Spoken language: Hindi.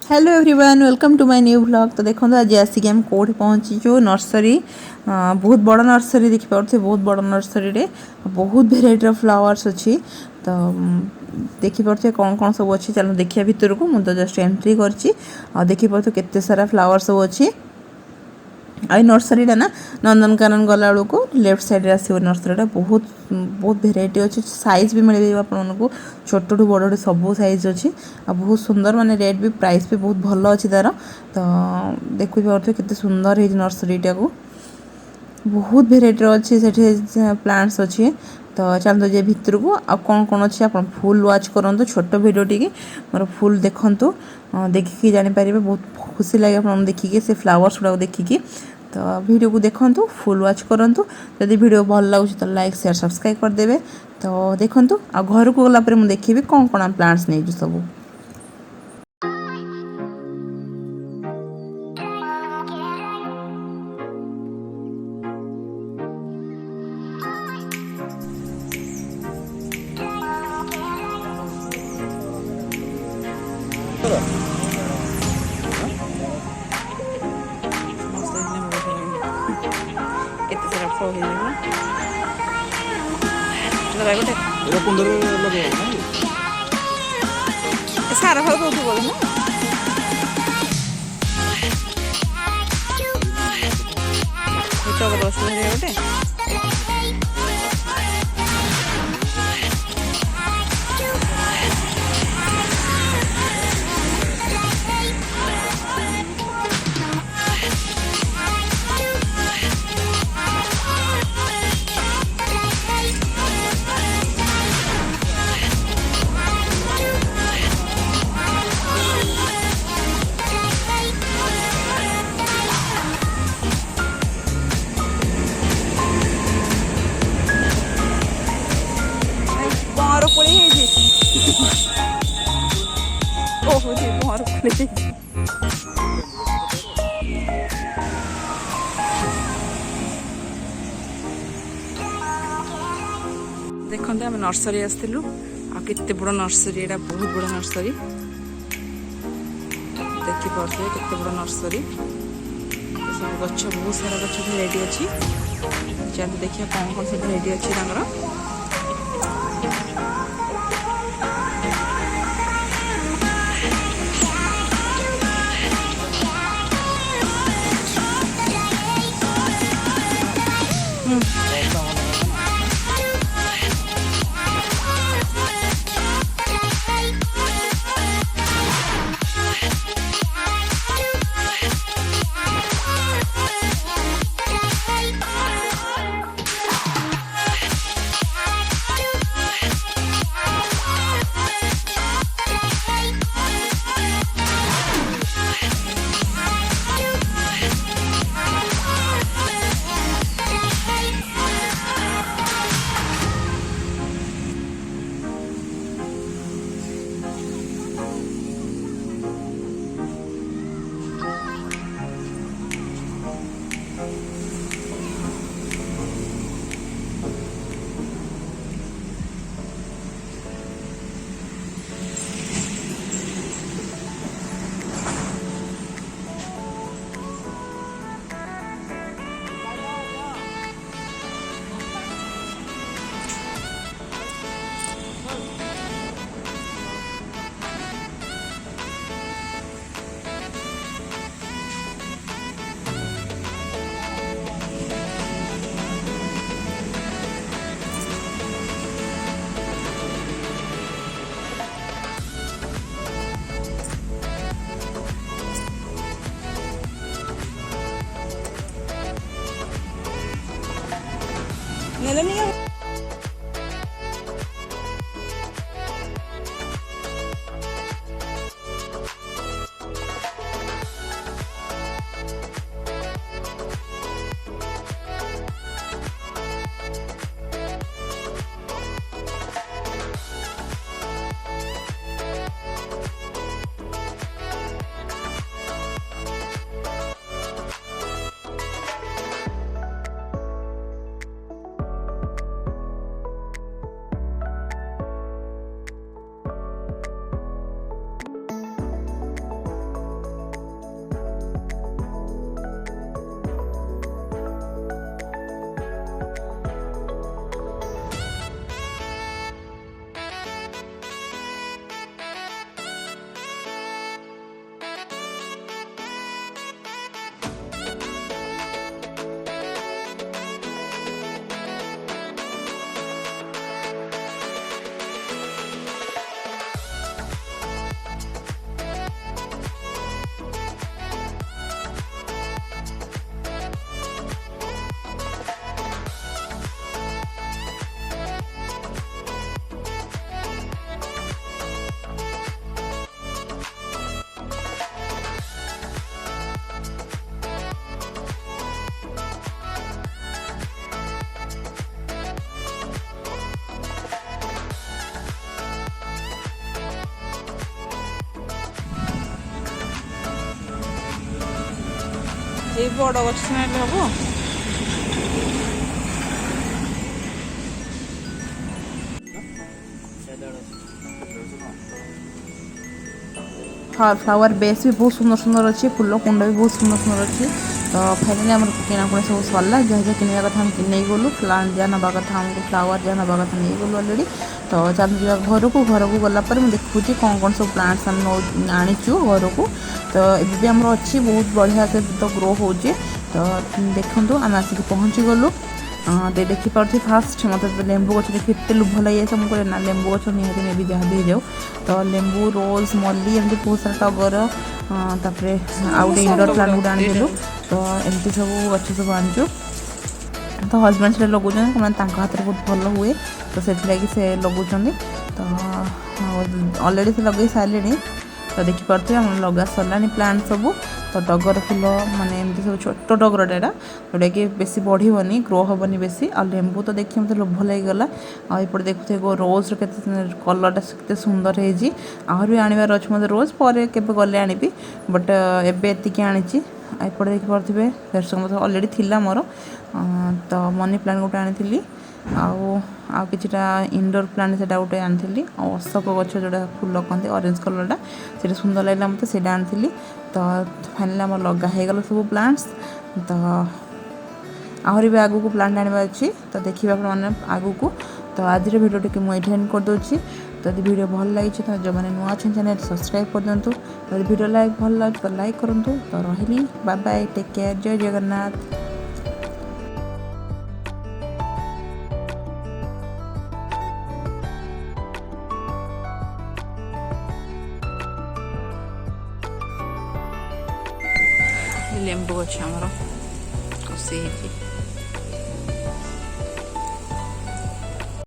Hello everyone welcome to my new blog. तो देखो आज आसिक आम कौट पहुँचीचु नर्सरी। बहुत बड़ नर्सरी देखिपे बहुत बड़ नर्सरी रे बहुत भेराइटर फ्लावर्स अच्छी। तो देखिपे कौन कौन सब अच्छी चलो देखिए भितर को मुझे जस्ट एंट्री करपे केते सारा फ्लावर सब अच्छी। आई नर्सरीटा ना नंदनकानन गला बेलू लेफ्ट साइड आसो नर्सरीटा बहुत बहुत भेराइटी अच्छी साइज भी मिल आपको छोटू बड़ सब साइज अच्छी बहुत सुंदर माने रेट भी प्राइस भी बहुत भल अच्छी तार। तो देखी पारे केते सुंदर है नर्सरीटा को बहुत भेराइटर अच्छी से प्लांट्स अच्छी। तो चलते जे भितर को आ कौन कौन अच्छी आप फुल वाच करूँ छोट भिडियो टी मोर फुल देखूँ देखिकी जापर बहुत खुशी लगे आप देखिए से फ्लावर्स गुड़ा देखिकी। तो वीडियो को देखूँ फुल वाच करूँ जदि वीडियो भल लगुच तो लाइक शेयर सब्सक्राइब करदे। तो देखूँ आ घर को गलापर मुझे देखी कौन कौन प्लांट्स नहीं सब। केते सारा फल सारा फल कौन बोल ना टगर गोटे देखते आम नर्सरी आसलु आते बड़ नर्सरी एटा बहुत बड़ नर्सरी देखिपे केते बड़ नर्सरी सब गछ बहुत सारा गछ भेराइटी अच्छी। चलते देखिए कौन कौन सब भेराइटी अच्छी। ये बड़ गछ ना हम फ्लावर बेस भी बहुत सुंदर सुंदर अच्छी फूल कुंड भी बहुत सुंदर सुंदर अच्छी तो फाइनाली आम किनाकुणी सब सरला जहाँ जहाँ किनिया कथा हम नहीं गलु प्लांट जहाँ नवा कथा हमको फ्लावर जहाँ नवा कथा नहीं गलु अलरेडी तो चल जा घर को गलापर मुझे देखुची कौन कौन सब प्लांट्स आम आनीचु घर को तो ये आम अच्छी बहुत बढ़िया से तो ग्रो हो तो देखु आम आसिक पहुँची गलु देखिपे फास्ट मत लेंबू गच देखिए एत लुभ लगे मुझे ना लेंबू गच निहती ने भी जहाँ भी जाऊ तो लेंबू रोज मल्ली एमती बहुत सारा टगर तापर आउ गए इंडोर प्लांट गुटा आनीलु तो एमती सब गच सब आनीचु तो हजबैंड से लगुच हाथ में बहुत भल हुए तो से लगुच तो अलरेडी से लगे सारे तो देखिपे लगा सरला प्लांट सब तो टगर फुल माने एमती सब छोट टगरटा जोटा कि बेसी बढ़नी ग्रो हेनी बेसी आ लेंबू तो देखिए मतलब लोभ लगीगला आईपटे देखुए रोज के कलरटा के सुंदर है आहर भी आनबार अच्छे मतलब रोज पर के गले आनी बट एति आनी एपटे देखिपे मतलब अलरेडी थिला मोर तो मनी प्लांट गोटे आनी आउ किछिटा इंडोर प्लांट से गोटे आनी अशोक गछ जोटा फूल कहते ऑरेंज कलरटा से सुंदर लगला मत से आनी तो फाइनली आम लगा हो गला सब प्लांट्स तो आहरी भी आगू को प्लांट आने अच्छी तो देखिए आगू को तो आज वीडियो टी मुझे एंड कर दूसरी तो यदि वीडियो भल लगी तो जो मैंने नुआ अच्छे चैनल सब्सक्राइब कर दिंतु यदि वीडियो भल लगे तो लाइक करूँ तो रही बाय बाय टेक केयर जय जगन्नाथ। लेंबू अच्छे आमर कषि